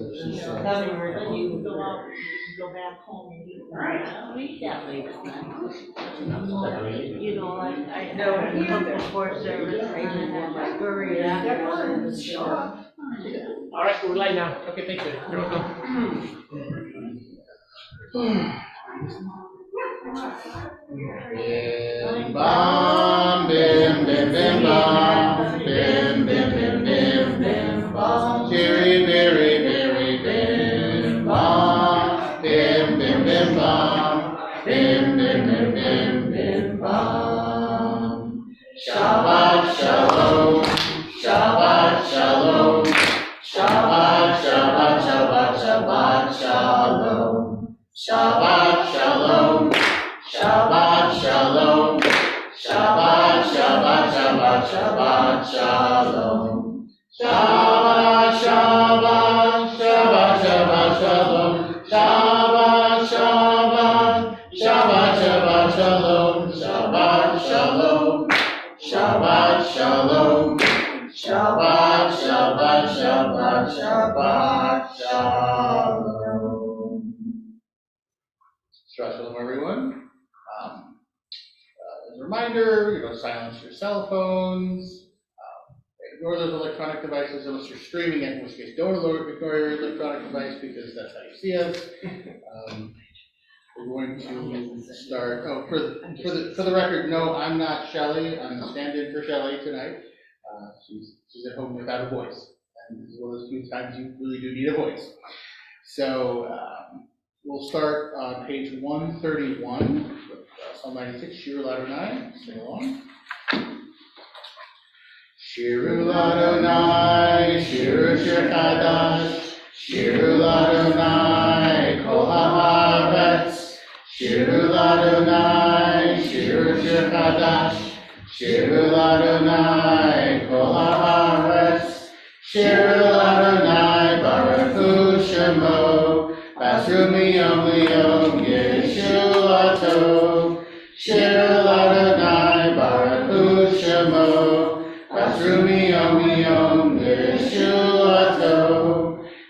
Then you go out, you go back home and eat. I don't eat that late at night. You know, I cook before service and then I bury afterwards. All right, we're live now. Okay, thank you. You're welcome. Bim bam, bim bim bim bam, bim bim bim bim bim bam, chiri biri biri bim bam, bim bim bim bam, bim bim bim bim bim bam. Shabbat shalom, Shabbat shalom, Shabbat Shabbat Shabbat Shabbat shalom, Shabbat shalom. Shabbat shalom, Shabbat Shabbat Shabbat Shabbat shalom, Shabbat Shabbat Shabbat Shabbat shalom, Shabbat Shabbat Shabbat Shabbat shalom, Shabbat shalom, Shabbat shalom, Shabbat Shabbat Shabbat Shabbat shalom. Shabbat shalom, everyone. As a reminder, silence your cell phones, ignore those electronic devices unless you're streaming it, in which case don't ignore your electronic device because that's how you see us. We're going to start, for the record, no, I'm not Shelley, I'm the stand-in for Shelley tonight. She's at home without a voice, and this is one of those few times you really do need a voice. So we'll start on page 131. Psalm 96, Shir Ladonai, sing along. Shiru Ladonai, Shiru Shir Chadash, Shiru Ladonai, Kol haaretz, Shiru Ladonai, Shiru Shir Chadash, Shiru Ladonai, Kol haaretz, Shiru Ladonai, Baruch Hu Shemo, Basru miyom liyom, Yeshuato. Shiru Ladonai, Baruch Hu Shemo, Basru miyom liyom, Yeshuato.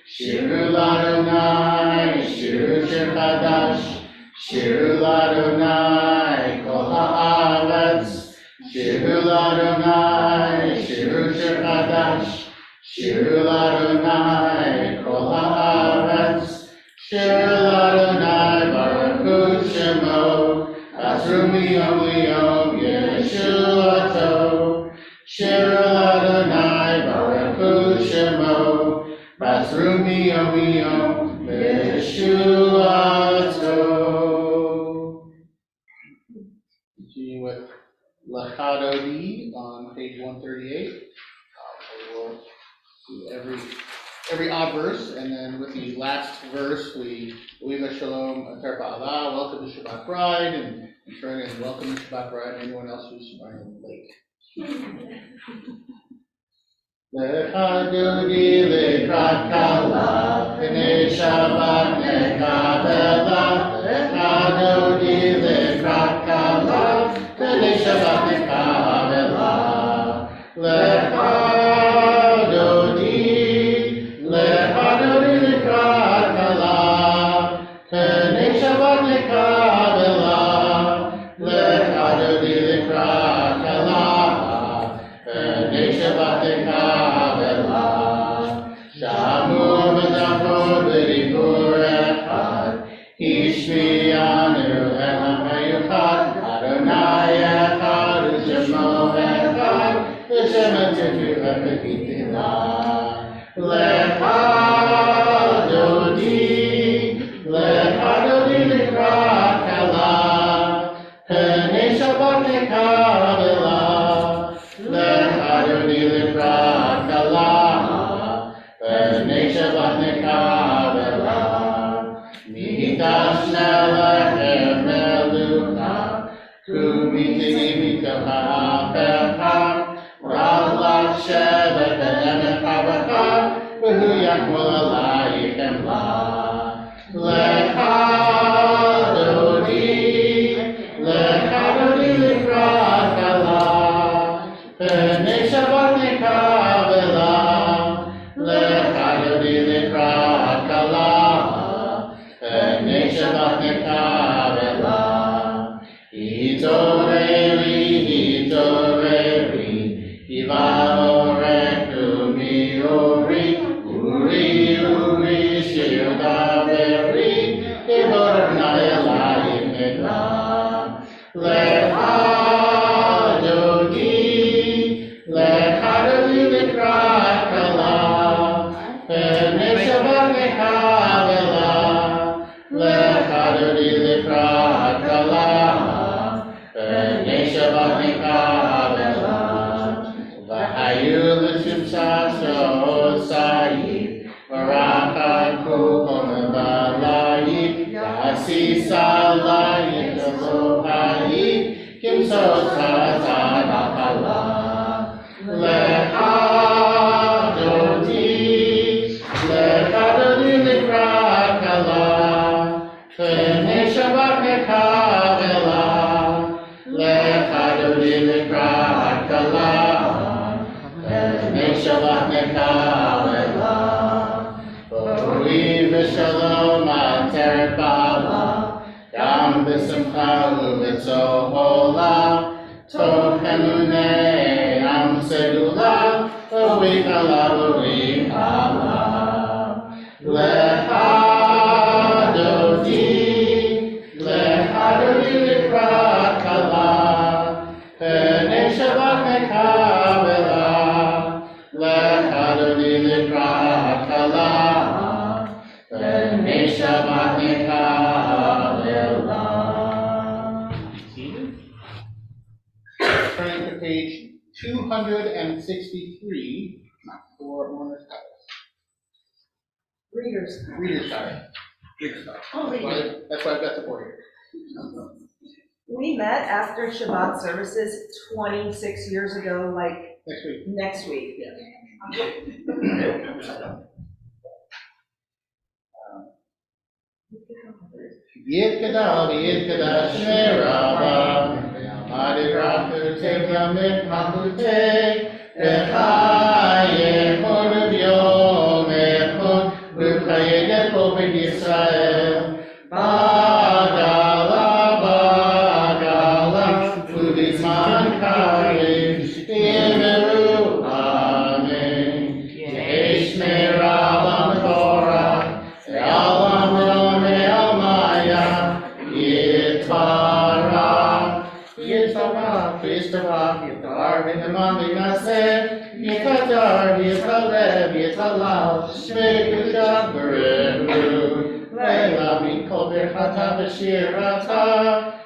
Shiru Ladonai, Shiru Shir Chadash, Shiru Ladonai, Kol haaretz, Shiru Ladonai, Shiru Shir Chadash, Shiru Ladonai, Kol haaretz, Shiru Ladonai, Baruch Hu Shemo, Basru miyom liyom, Yeshuato. Shiru Ladonai, Baruch Hu Shemo, Basru miyom liyom, Yeshuato. Continuing with Lachadodi on page 138. We will do every odd verse, and then with the last verse, we Uliva Shalom Atar Ba'ala, welcome to Shabbat Bride, and turn and welcome to Shabbat Bride and anyone else who's running late. Lechadodi lekrat kala, Pnei Shabbat nekabela. Lechadodi lekrat kala, Pnei Shabbat nekabela. Lechadodi lekrat kala, Pnei Shabbat nekabela. Lechadodi lekrat kala, Pnei Shabbat nekabela. Shamur v'dachor b'dibur echad, Hishmiyanu elam hayuchad, Adonai echad, U'shemo echad, V'shem ha'tefuah v'kitilah. Lechadodi lekrat kala, Pnei Shabbat nekabela. Lechadodi lekrat kala, Pnei Shabbat nekabela. Mitashna lechem melucha, Kumitini mitocha ha'apecha, Ralach shevet v'emet ha'apecha, V'hu yakmol alayichem la. Lechadodi lekrat kala, Pnei Shabbat nekabela. Lechadodi lekrat Hitoreri, hitoreri, Ivare kumiori, uri, uri, shiodaveri, Ivornaya laimega, Lecha Jodi, Lecha Dodi Lekrakala, Peneshavat Lekavela, Lecha Dodi Lekrakala, Peneshavat Lekavela, Vahayu Lishimshasha Osai, Maraka Kukomabalai, Yasi Salai, Zohai, Kim Sosasa Bakala, Lecha Jodi, Lecha Dodi Lekrakala, Peneshavat Lekavela, Lecha Dodi Lekrakala, Peneshavat Lekavela, Bori Vishalom Ateret Bala, Yam Bisimcha Uvitzohola, Tohenune Am Sedula, Uvikala, Uvikala, Lecha Dodi, Lecha Dodi Lekrakala, Peneshavat Lekavela, Lecha Dodi Lekrakala, Peneshavat Lekavela. Turning to page 263 for Mourner's House. Readers. Reader's Diary. Oh, really? That's why I've got support here. We met after Shabbat services 26 years ago, like Next week. next week. Yitkada, Yitkada, Shmerava, Yamadi Raku, Teklamit, Mahute, Echaye, Horubyo, Mechon, Rukayedet, Open Yisrael, Bagala, Bagala, Udisman Karim, Imeru, Amen, Yesh Merava, Torah, Elam, Yitzhak, Yitar, V'Naman, V'Naseh, Yitatar, Yitaleb, Yitalal, Shmei, Yishak, Berehu, Leila, Mikol, Berchata, V'Shirata,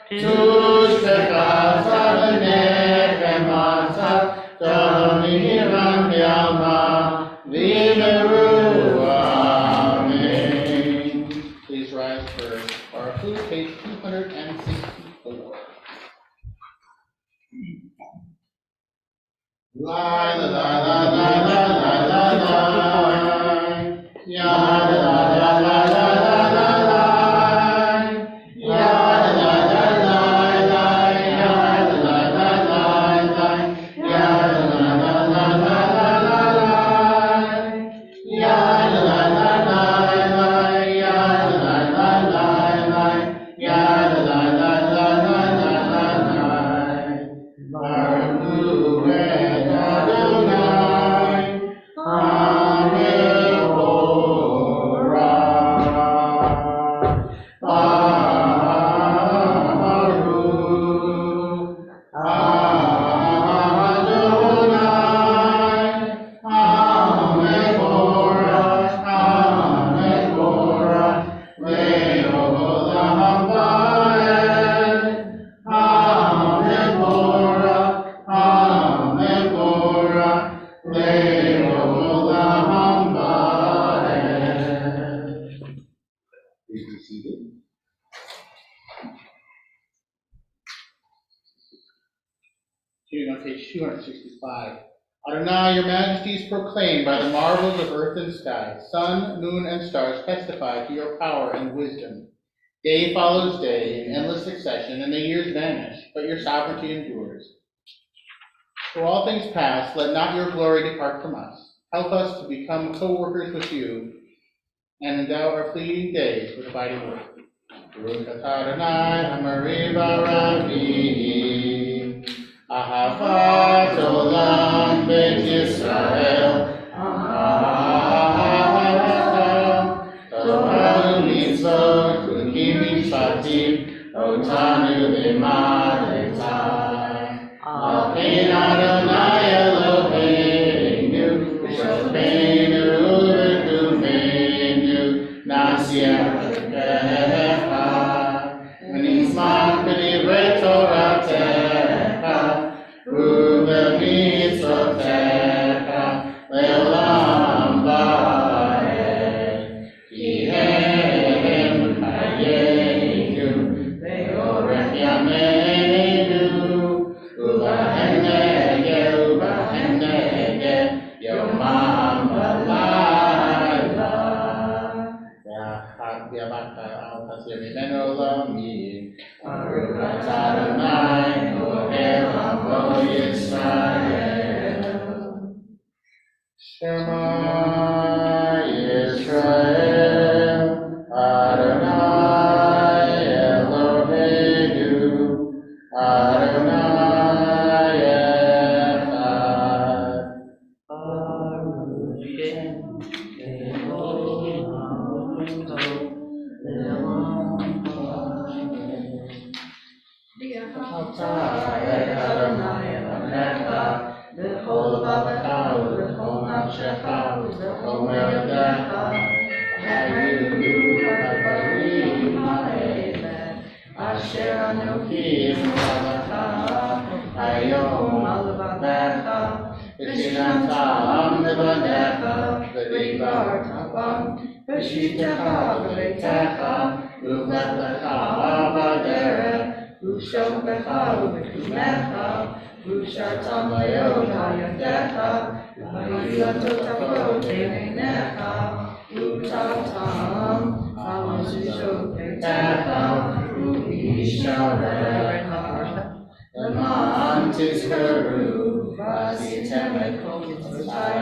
Tush, V'Chata, V'Nechemata, Domihiram, V'Alma, V'Meru, Amen. Please rise for our food, page 264. La la la la la la la la, ya la la la la la la la, ya la la la la la, ya la la la la la, ya la la la la la la, ya la la la la la, ya la la la la la, ya la la la la la la. Baruch Adonai, Amen. On page 265. Adonai, your majesties proclaim by the marvels of earth and sky. Sun, moon, and stars testify to your power and wisdom. Day follows day in endless succession, and the years vanish, but your sovereignty endures. Though all things pass, let not your glory depart from us. Help us to become co-workers with you, and endow our fleeting days with abiding work. Baruch atah Adonai Amariva Ravi. Ahavat Olam Bet Yisrael. Torah u'mitzvot u'kim mishpatim otanu l'madeitai. Alkein Adonai Eloheinu v'shofeinu v'tumeinu nasiach v'kecha v'nizmach b'divrei Toratecha u'b'mitzvotecha le'olam va'ed. Ki hem chayenu ve'orech yameinu u'lahem nege yomam v'layla. Ve'achat al tasir mimeno olamim. Baruch atah Adonai Elohei Amo Yisrael. Shema Yisrael Adonai Eloheinu Adonai Echad. B'chol levavecha u'b'chol nafshecha u'b'chol me'odecha hayu ha'dvarim ha'ele asher anochi tzavata hayom al levavecha v'shinantam levanecha v'dibarta bam v'shitecha b'beitecha u'v'lecha b'derech u'shofecha u'b'kumecha Ushartam layot hayadecha, v'hayilototafot einecha, utatam hamazushotecha, u'isharecha, leman tizkaru, v'asitem ekol mitzvotai,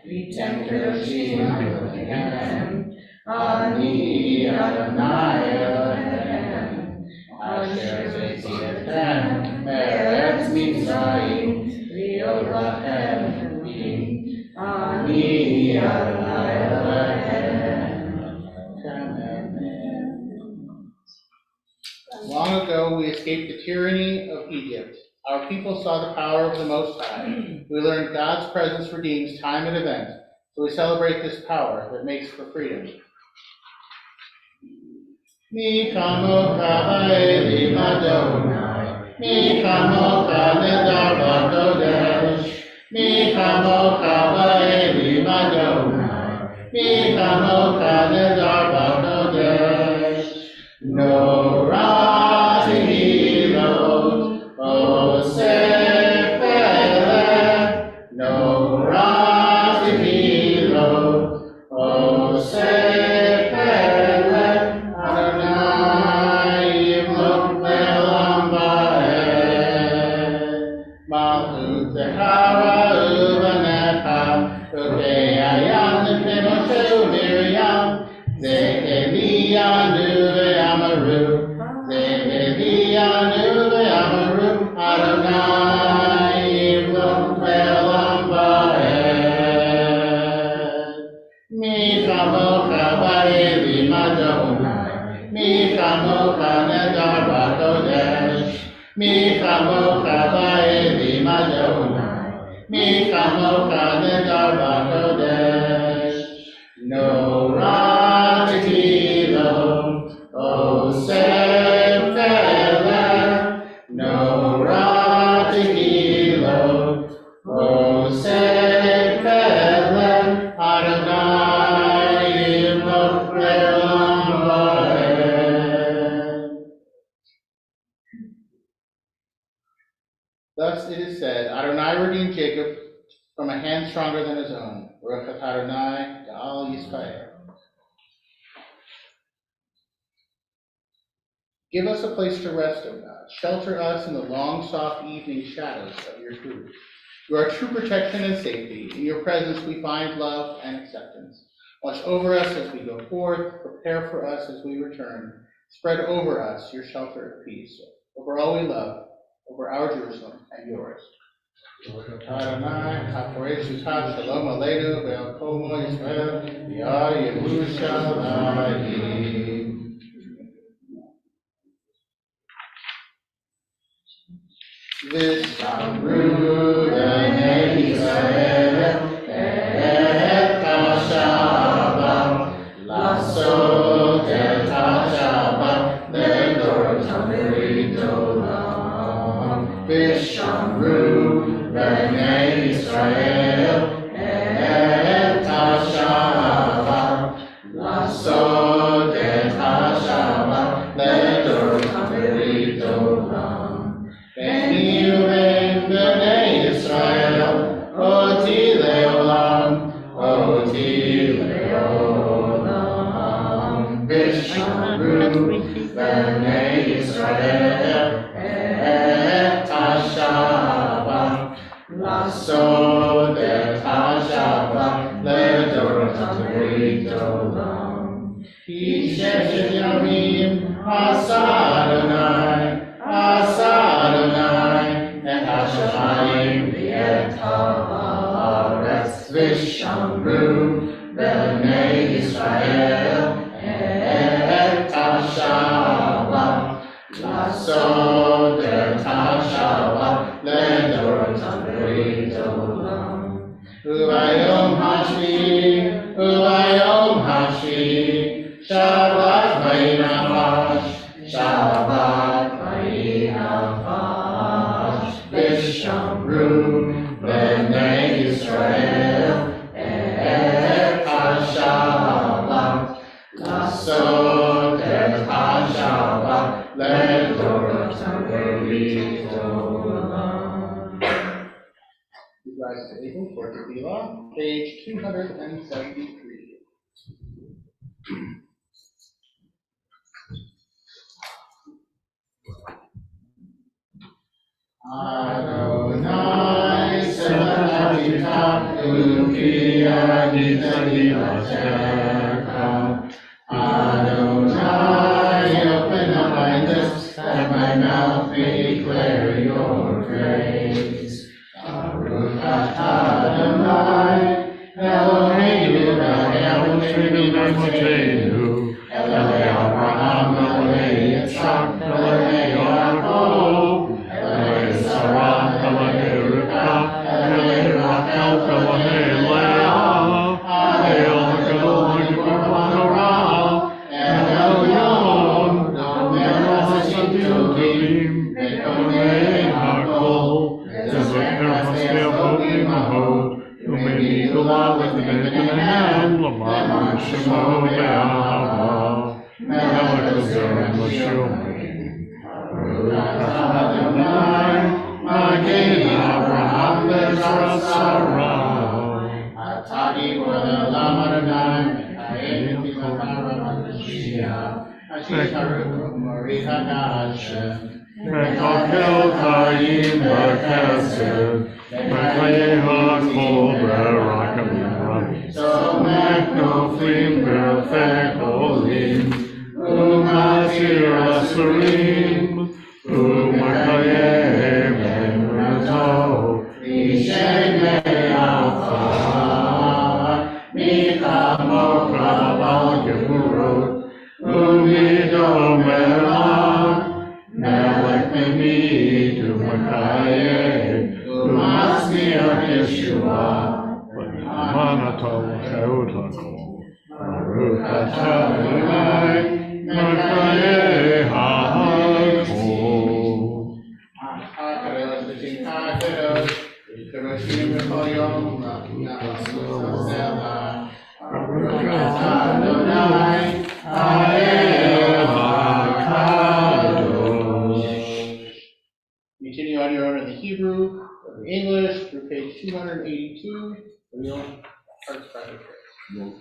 v'tem kedoshim Elohim, ani Adonai Elohim, asher zitziatem, me'eretz Mitzrayim, liot lachem elohim, ani Adonai Elohim. Long ago, we escaped the tyranny of Egypt. Our people saw the power of the Most High. We learned God's presence redeems time and event, so we celebrate this power that makes for freedom. Mi chamocha elim Adonai, mi chamocha nedar b'kodesh, mi chamocha elim Adonai, mi chamocha nedar b'kodesh. No ra tehilot, osef eleh, no ra tehilot, osef eleh, Adonai yimlok le'olam va'ed. Malchut zechara u'banecha, ukei hayam l'pnei Moshe u'Miriam, ze'eliyanu ve'amaru, ze'eliyanu ve'amaru, Adonai yimlok le'olam va'ed. Mi chamocha ba'elim Adonai, mi chamocha nedar b'kodesh, mi chamocha ba'elim Adonai, mi chamocha nedar b'kodesh. No ra tehilot, osef eleh, no ra tehilot, osef eleh, Adonai yimlok le'olam va'ed. Thus it is said, Adonai redeemed Jacob from a hand stronger than his own. Baruch atah Adonai Ga'al Yisrael. Give us a place to rest, O God. Shelter us in the long, soft evening shadows of your truth. You are true protection and safety. In your presence we find love and acceptance. Watch over us as we go forth. Prepare for us as we return. Spread over us your shelter of peace, over all we love, over our Jerusalem and yours. Adonai, HaPoresh Shalom Aleinu, Ve'al Yisrael, Yah Yerushalayim. V'shamru b'nei Yisrael et HaShabbat, Lasot et HaShabbat, Ledorotam v'Idolam. V'shamru b'nei Yisrael et HaShabbat, Lasot et HaShabbat, Ledorotam v'Idolam. V'niu b'nei Yisrael, oti leolam, oti leolam. V'shamru b'nei Yisrael et HaShabbat, Lasot et HaShabbat, Ledorotam v'Idolam. Ki sheshet yamim asa Adonai, asa Adonai, et hashamayim v'et haaretz. V'shamru b'nei Yisrael et HaShabbat, Lasot et HaShabbat, Ledorotam v'Idolam. U'bayom hashvi, u'bayom hashvi, Shabbat vayinachash, Shabbat vayinachash. V'shamru b'nei Yisrael et HaShabbat, Lasot et HaShabbat, Ledorotam v'Idolam. Please rise to Abel for Tefillah, page 273. Adonai Selatita Uki Aditati Latecha. Adonai, open up my lips, that my mouth may declare your praise. Baruch atah Adonai, Eloheinu Eloheinu Eloi Avraham, Eloi Yitzchak, Eloi Yaakov, Eloi Sarah, Eloi Rivka, Eloi Rachel, Eloi Leah, El HaGadol HaGibar Elyon, Melo HaSadim, Ve'konei HaKol, Zezoker HaSkel Hodim Hod, Umeni Gula Le'Nehem, L'Man Shemo Be'ahava, Melech Zerem L'Shomrim. Baruch atah Adonai, Magen Avraham Be'ezras Sarah. Atah Olam Adonai, Me'ayin V'Charav Mashiach, Asher Baruch Mori HaGashem. Me'kakel Chayim B'Chesed, Me'chayei HaKol B'Rachamim, Somech Noflim B'Rafeh Cholim, U'Matir Asurim, U'Makayem Emrato, Yishei Me'alcha, Michamo Rabal Gemurot, U'Midom Elach, Melech Memid, U'Makayem, U'Masniach Yeshua, V'Namanatol Chayot HaKol, Baruch atah Adonai, Makayei HaKol. HaKadosh v'Shem HaKadosh, V'Kadoshim B'chol Yom, Baruch atah Adonai, Ha'el HaKadosh. Continue on your own in the Hebrew or the English through page 282 of your Heart's Private Prayer.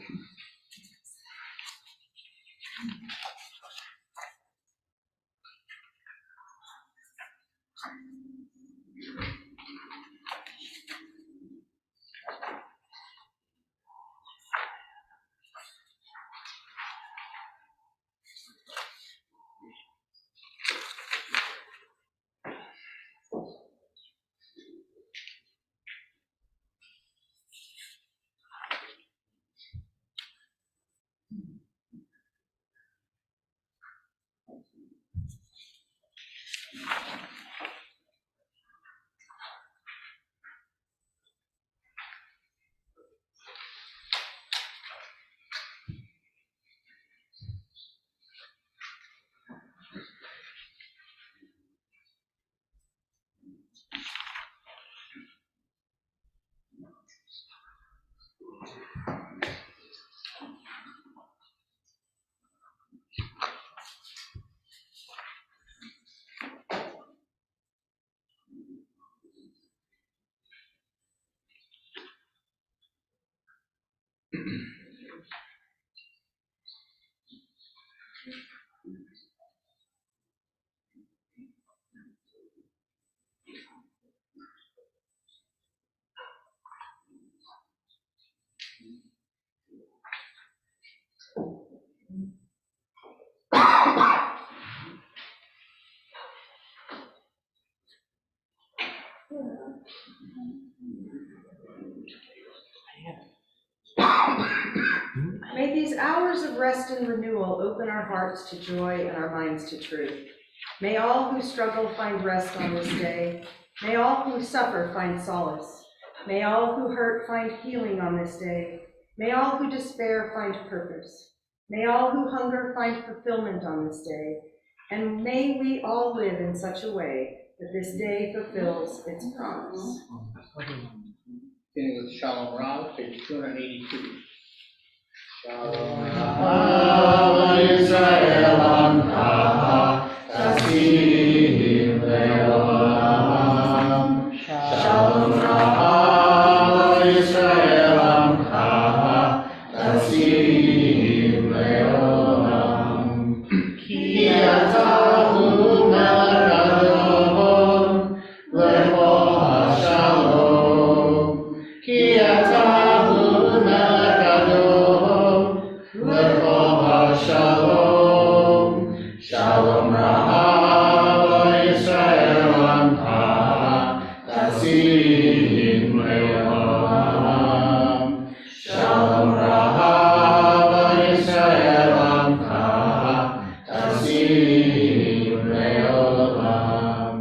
May these hours of rest and renewal open our hearts to joy and our minds to truth. May all who struggle find rest on this day. May all who suffer find solace. May all who hurt find healing on this day. May all who despair find purpose. May all who hunger find fulfillment on this day. And may we all live in such a way that this day fulfills its promise. Beginning with Shalom Rav, page 282. Shalom Rav Yisrael Amcha, Tasim Le'olam. Shalom Rav Yisrael Amcha, Tasim Le'olam. Ki atahu melech adon, lecho hashalom. Ki atahu melech adon, lecho hashalom. Shalom Rav Yisrael Amcha, Tasim Le'olam. Shalom Rav Yisrael Amcha, Tasim Le'olam.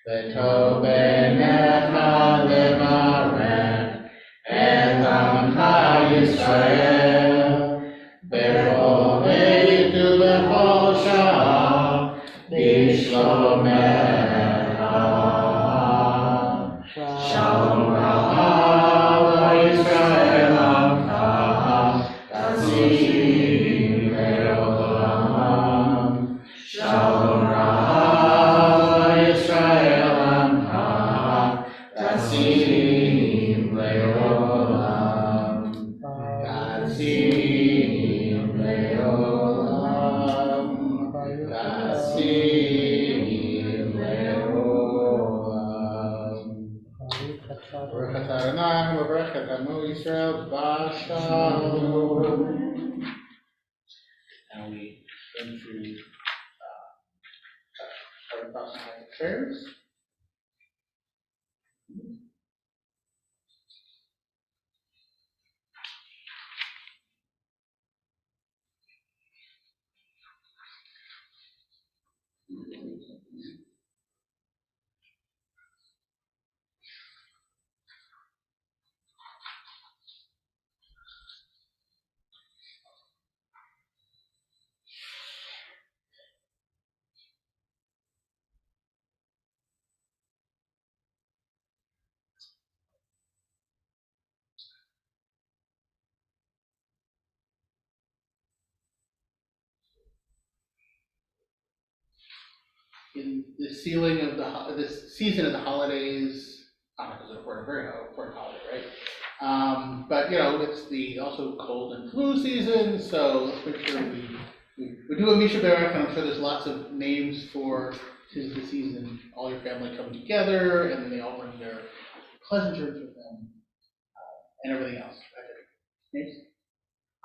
V'tov b'necha levarech et Amcha Yisrael, b'chol עת ובכל שעה, בשלומך. Shalom Rav Yisrael Amcha, Tasim Le'olam. Shalom Rav Yisrael Amcha, Tasim Le'olam. Tasim Le'olam. Tasim Le'olam. Baruch atah Adonai, Baruch atah Amo Yisrael, B'Shalom. Now we go through our thoughts and prayers. In the sealing of this season of the holidays, because we're a very important holiday, right? But you know, it's the also cold and flu season, so let's make sure we do a Misha Barak, and I'm sure there's lots of names for tis the season. All your family come together, and then they all bring their pleasantries with them, and everything else. Names?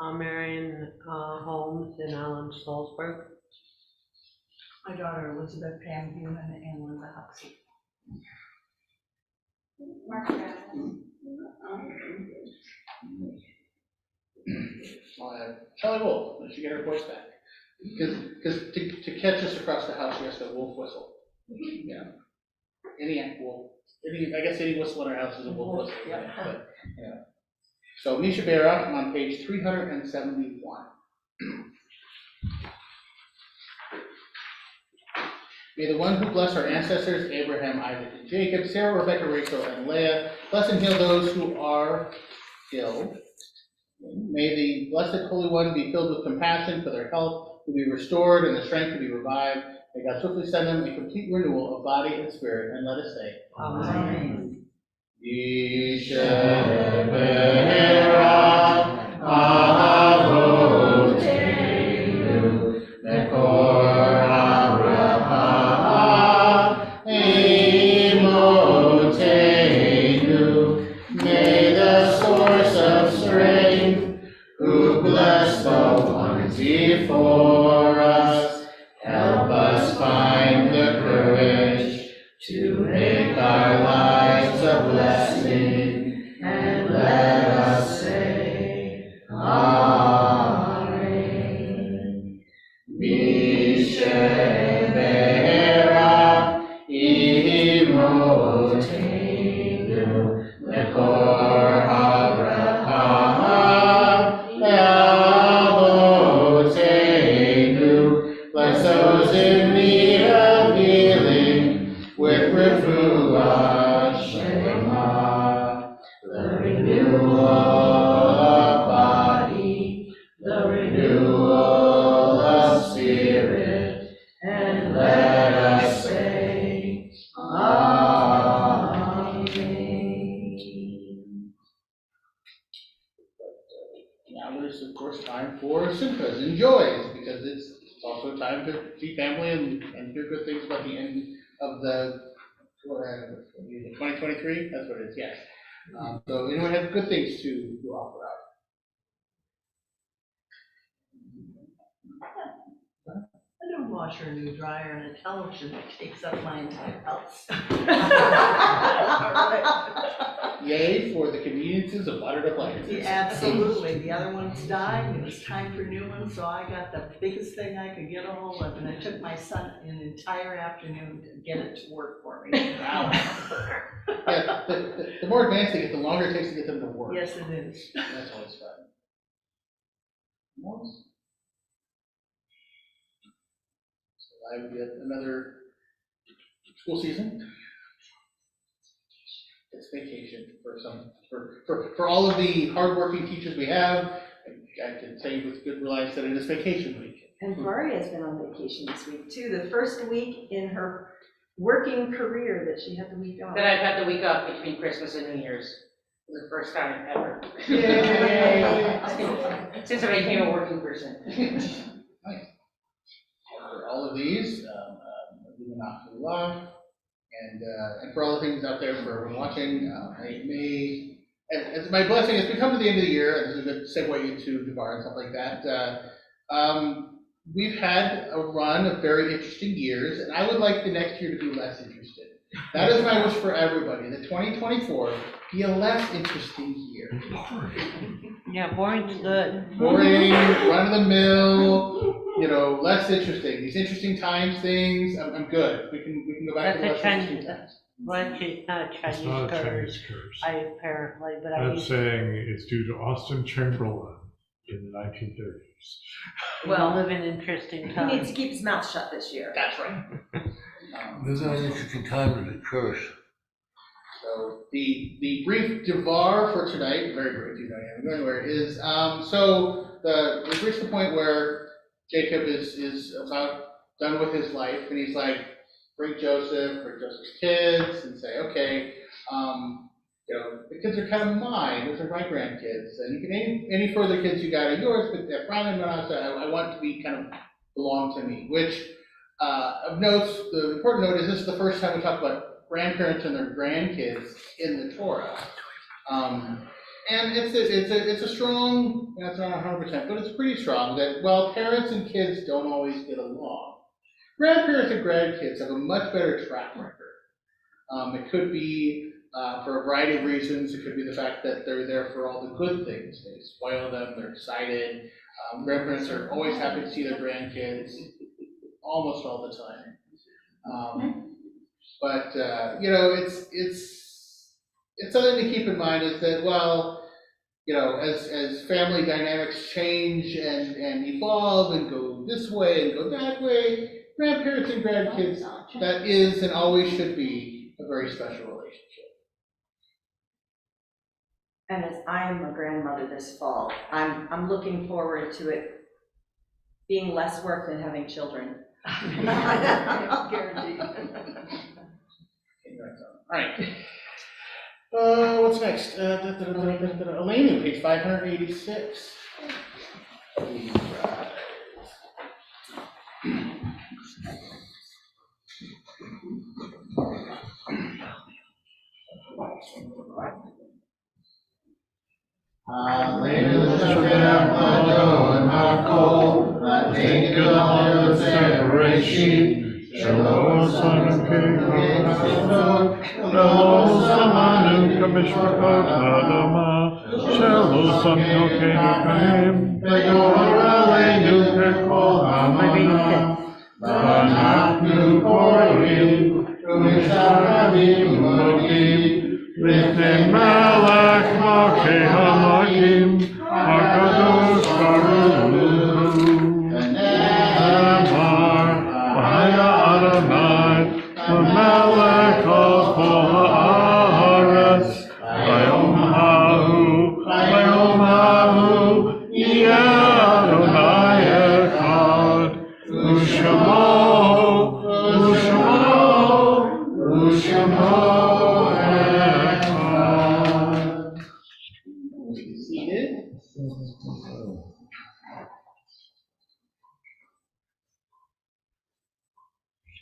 Marion Holmes and Alan Stolzberg. My daughter Elizabeth Pam Human and Linda Huxley. I'll have Charlie Wolf, when she get her voice back. Because to catch us across the house, she has to wolf whistle. Yeah. Any wolf, I guess any whistle in our house is a wolf whistle. Yeah. But, yeah. So Misha Barak, I'm on page 371. May the one who blessed our ancestors, Abraham, Isaac, and Jacob, Sarah, Rebecca, Rachel, and Leah, bless and heal those who are ill. May the Blessed Holy One be filled with compassion for their health to be restored and the strength to be revived. May God swiftly send them a complete renewal of body and spirit, and let us say, Amen. Yishe Be'era Avotenu, Mekor Avraham, Imotenu. May the source of strength, who blessed the ones before us, help us find the courage to make our lives a blessing, and let us say, Amen. Mishemera imotenu, Mekor Avraham, Avotenu. Bless those in need of healing with refuah Shema, the renewal of body, the renewal of spirit, and let us say, Amen. Now there's of course time for simchas and joys, because it's also time to see family and hear good things about the end of the 2023. That's what it is. Yes. So anyone have good things to offer out? A new washer, a new dryer, and a television that takes up my entire house. Yay for the conveniences of modern appliances. Absolutely. The other ones died, it was time for new ones, so I got the biggest thing I could get a hold of, and it took my son an entire afternoon to get it to work for me. Wow. Yeah, the more advanced they get, the longer it takes to get them to work. Yes, it is. That's always fun. Else? So I have yet another school season. It's vacation for all of the hardworking teachers we have. I can say with good reliance that it is vacation week. And Gloria's been on vacation this week too, the first week in her working career that she had the week off. That I've had the week off between Christmas and New Year's. It was the first time ever. Yay. Since I became a working person. Nice. For all of these, and for all the things out there for everyone watching, as my blessing, as we come to the end of the year, and this is a good segue into Devar and stuff like that, we've had a run of very interesting years, and I would like the next year to be less interesting. That is my wish for everybody, that 2024 be a less interesting year. Yeah, boring's good. Boring, run-of-the-mill, less interesting. These interesting times things, I'm good. We can go back to less interesting times. Lunch is not a It's Chinese not a curse. Chinese curse. Apparently, but I I'm used saying it's due to Austin Chamberlain in the 1930s. to live in interesting He needs times. to keep his mouth shut this year. That's right. There's not an interesting time to be cursed. So the brief Devar for tonight, very brief, you don't have to go anywhere, is we've reached the point where Jacob is about done with his life, and he's like, bring Joseph's kids, and say, okay, the kids are kind of mine, those are my grandkids, and you can any further kids you got are yours, but Brian and Manasa, I want to be kind of belong to me. Which of notes, the important note is this is the first time we talk about grandparents and their grandkids in the Torah. And it's a strong, it's not 100%, but it's pretty strong that while parents and kids don't always get along, grandparents and grandkids have a much better track record. It could be for a variety of reasons. It could be the fact that they're there for all the good things. They spoil them, they're excited. Grandparents are always happy to see their grandkids, almost all the time. It's something to keep in mind is that, as family dynamics change and evolve and go this way and go that way, grandparents and grandkids, that is and always should be a very special relationship. And as I am a grandmother this fall, I'm looking forward to it being less work than having children. Guaranteed. All right. What's next? Elena, page 586.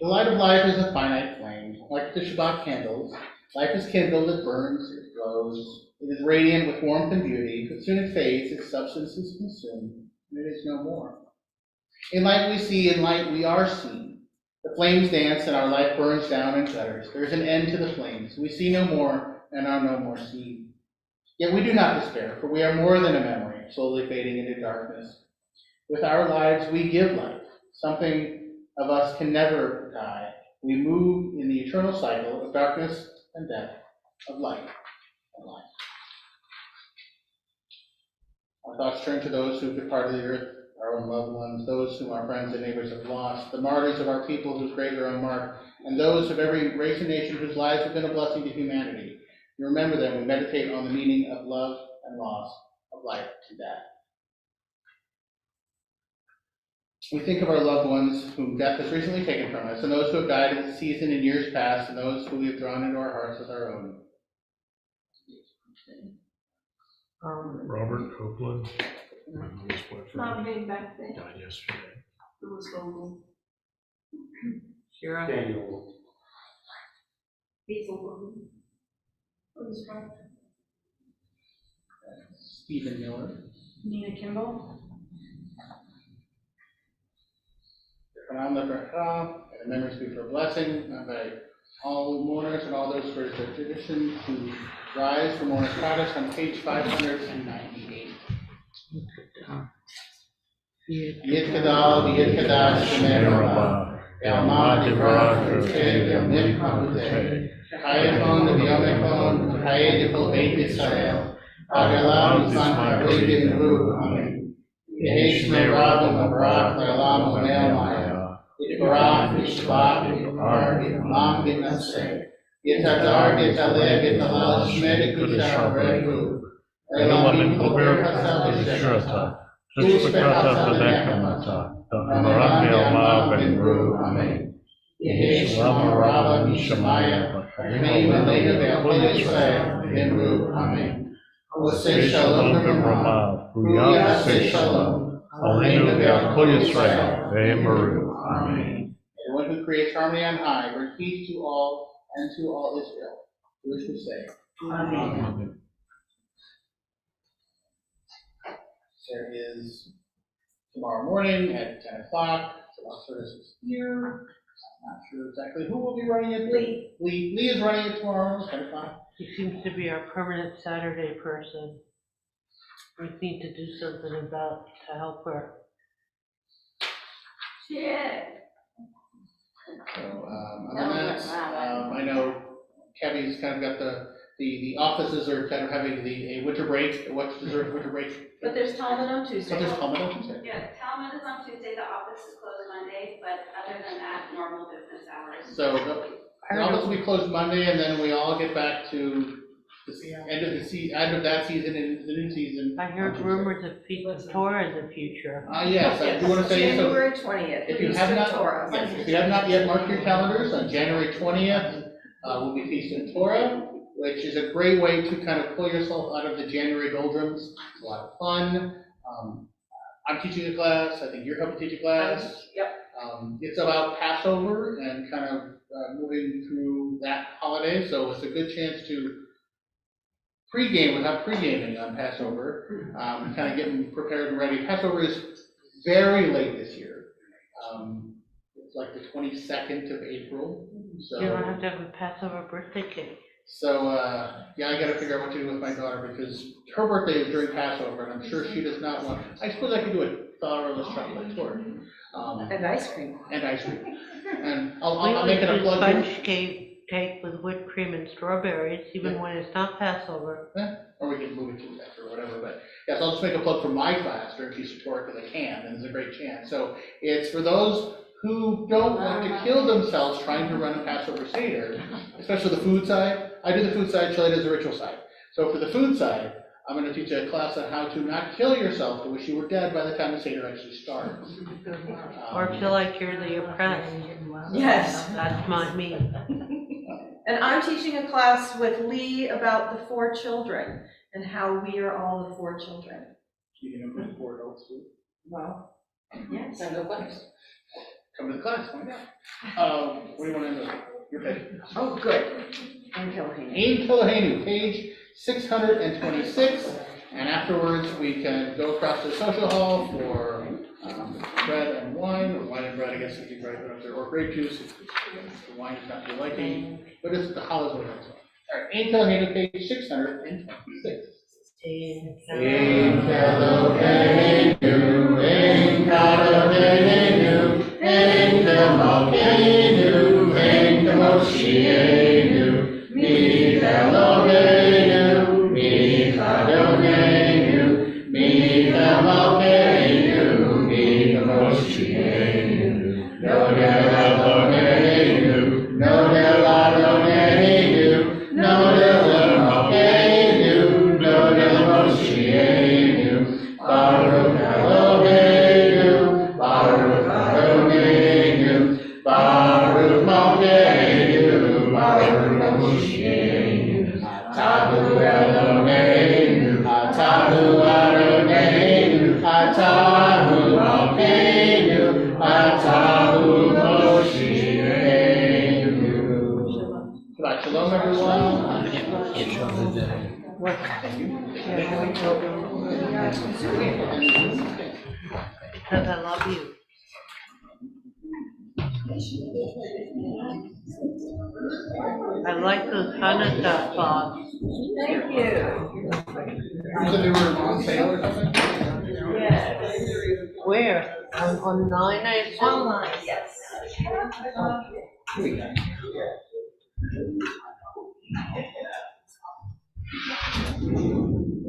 The light of life is a finite flame. Like the Shabbat candles, life is kindled, it burns, it glows. It is radiant with warmth and beauty, but soon it fades, its substance is consumed, and it is no more. In light we see, in light we are seen. The flames dance, and our life burns down and gutters. There is an end to the flames. We see no more, and are no more seen. Yet we do not despair, for we are more than a memory, slowly fading into darkness. With our lives we give life. Something of us can never die. We move in the eternal cycle of darkness and death, of light and life. Our thoughts turn to those who departed the earth, our own loved ones, those whom our friends and neighbors have lost, the martyrs of our people whose graves are unmarked, and those of every race and nation whose lives have been a blessing to humanity. We remember them, we meditate on the meaning of love and loss, of life and death. We think of our loved ones whom death has recently taken from us, and those who have died in the season in years past, and those who we have drawn into our hearts with our own. Robert Copeland, my mother's boyfriend, back then. died yesterday. It was Vogel. Shira. Daniel. Hazel. Stephen Miller. Nina Kimball. And the memories be for a blessing, by all mourners and all those for their tradition who rise for mourners Pradesh on page 598. Yid Kadal, Yid Kadash, Shemerabah, Yalmad, Yivrak, Yid Nitmahute, Hayakon, Yomekon, Hayedipal Beit Israel, Agalam, San Karibin, Ru, Amen. Yehesh Merab, Mabrak, Lalam, Mel Maya. Yitbarach, Yishbach, Yitar, Yitlam, Yitnaseh, Yitadar, Yitaleh, Yitalal, Shmed, Kushar, Rehu, Elam, Yitkober, Hassal, Yishurata, Tushbekata, Benekamata, Damaram, Yalma, Ben Ru, Amen. Yehesh, Lama, Rabba, Mishamaya, Remain, Malaya, Be'apol Yisrael, Ben Ru, Amen. Say Shalom, Rama, Buyah, say Shalom, Aleinu, Be'apol Yisrael, Ben Ru. Amen. The one who creates harmony on high, bring peace to all and to all Israel. Wish we say, Amen. There is tomorrow morning at 10 o'clock, Shabbat service is here. I'm not sure exactly who will be running it. Lee is running it tomorrow, 10 o'clock. He seems to be our permanent Saturday person. We need to do something about to help her. Yeah. So, other than that, I know Kevin's kind of got the offices are kind of having a winter break. What's the winter break? But there's Talmud on Tuesday. But there's Talmud on Tuesday. Yeah, Talmud is on Tuesday, the office is closed Monday, but other than that, normal business hours. So the office will be closed Monday, and then we all get back to the end of that season and the new season. I heard rumors of Pizza Torah in the future. Yes, I do want to say so. January 20th. If you have not, Torah. yes, if you have not yet marked your calendars, on January 20th will be Feast of Torah. which is a great way to kind of pull yourself out of the January doldrums. It's a lot of fun. I'm teaching a class, I think you're helping teach a class. Yep. It's about Passover and kind of moving through that holiday, so it's a good chance to pregame without pregaming on Passover, kind of getting prepared and ready. Passover is very late this year. It's like the 22nd of April, so. You don't have to have a Passover birthday cake. So, yeah, I gotta figure out what to do with my daughter, because her birthday is during Passover, and I'm sure she does not want, I suppose I could do a flourless chocolate torte. And ice cream. And ice cream. And We I'll make it a would do plug. sponge cake with whipped cream and strawberries, even when it's not Passover. Or we can move it to that or whatever, but yes, I'll just make a plug for my class during Feast of Torah because I can, and it's a great chance. So it's for those who don't want to kill themselves trying to run a Passover Seder, especially the food side. I do the food side, Shelley does the ritual side. So for the food side, I'm going to teach a class on how to not kill yourself to wish you were dead by the time the Seder actually starts. Or feel like you're the oppressed. Yes. That's me. And I'm teaching a class with Lee about the 4 children and how we are all the 4 children. You can have 4 adults too. Well, yes. Send a class. Come to the class, find out. What do you want to know? Your page. Oh, good. And Kilhane. Ain Kilohenu, page 626, and afterwards we can go across to the social hall for bread and wine, or wine and bread, I guess if you bread, or grape juice, if the wine is not to your liking, but it's the holidays. All right, Ain Kilohenu, page 626. Ain Kilohenu, Ain Kilohenu, Ain Kilohenu, Ain Kilohenu, Michaelohenu, Michaelohenu, Michaelohenu, Michaelohenu, Nodelohenu, Nodelohenu, Nodelohenu, Nodelohenu, Baruch Eloheinu, Baruch Adonenu, Baruch Malkeinu, Baruch Moshienu, Atahu Eloheinu, Atahu Adonenu, Atahu Malkeinu, Atahu Moshienu. Shabbat shalom, everyone. Because I love you. I like those Hanukkah thoughts. Thank you. You said they were on sale or something? Yes. Where? On 9, I assume? Online, yes.